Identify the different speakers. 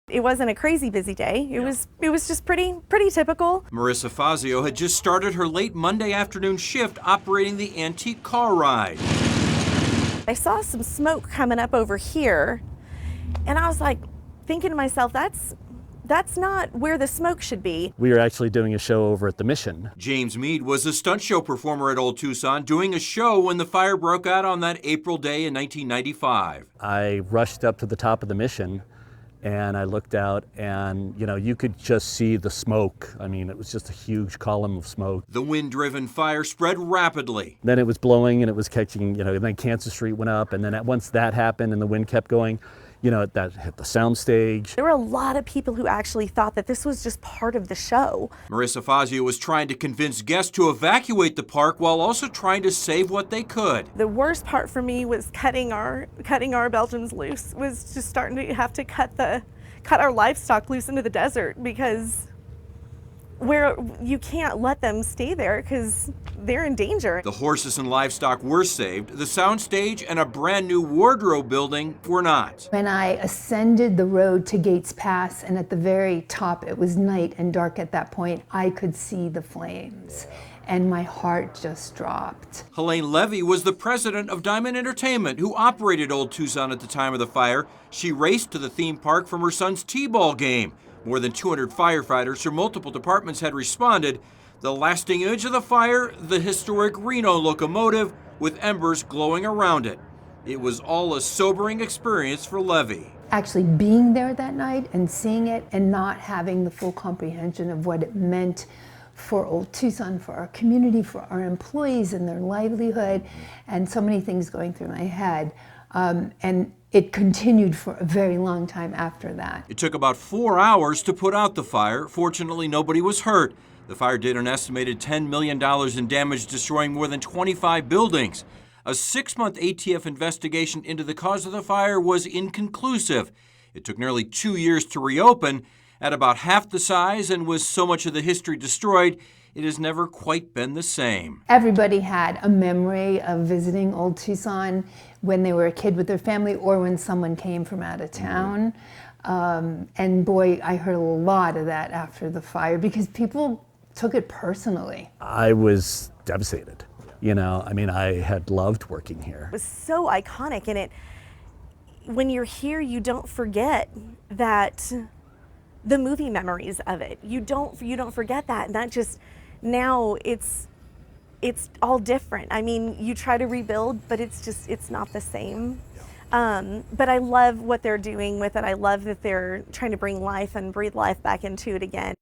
Speaker 1: It wasn't a crazy busy day. It was just pretty typical.
Speaker 2: Marissa Fazio had just started her late Monday afternoon shift operating the antique car ride.
Speaker 1: I saw some smoke coming up over here, and I was like thinking to myself, that's not where the smoke should be.
Speaker 3: We were actually doing a show over at the Mission.
Speaker 2: James Mead was a stunt show performer at Old Tucson doing a show when the fire broke out on that April day in 1995.
Speaker 3: I rushed up to the top of the Mission and I looked out and, you could just see the smoke. I mean, it was just a huge column of smoke.
Speaker 2: The wind-driven fire spread rapidly.
Speaker 3: Then it was blowing and it was catching, and then Kansas Street went up, and then once that happened and the wind kept going, that hit the sound stage.
Speaker 1: There were a lot of people who actually thought that this was just part of the show.
Speaker 2: Marissa Fazio was trying to convince guests to evacuate the park while also trying to save what they could.
Speaker 1: The worst part for me was cutting our Belgians loose, was just starting to have to cut our livestock loose into the desert, because you can't let them stay there because they're in danger.
Speaker 2: The horses and livestock were saved. The soundstage and a brand new wardrobe building were not.
Speaker 4: When I ascended the road to Gates Pass, and at the very top, it was night and dark at that point, I could see the flames and my heart just dropped.
Speaker 2: Helene Levy was the president of Diamond Entertainment, who operated Old Tucson at the time of the fire. She raced to the theme park from her son's T-ball game. More than 200 firefighters from multiple departments had responded. The lasting image of the fire, the historic Reno locomotive with embers glowing around it. It was all a sobering experience for Levy.
Speaker 4: Actually being there that night and seeing it and not having the full comprehension of what it meant for Old Tucson, for our community, for our employees and their livelihood, and so many things going through my head. And it continued for a very long time after that.
Speaker 2: It took about 4 hours to put out the fire. Fortunately, nobody was hurt. The fire did an estimated $10 million in damage, destroying more than 25 buildings. A 6-month ATF investigation into the cause of the fire was inconclusive. It took nearly 2 years to reopen. At about half the size and with so much of the history destroyed, it has never quite been the same.
Speaker 4: Everybody had a memory of visiting Old Tucson when they were a kid with their family or when someone came from out of town. And boy, I heard a lot of that after the fire because people took it personally.
Speaker 3: I was devastated. I had loved working here.
Speaker 1: It was so iconic, and when you're here, you don't forget that the movie memories of it. You don't forget that, and that just, now it's all different. I mean, you try to rebuild, but it's not the same. But I love what they're doing with it. I love that they're trying to bring life and breathe life back into it again.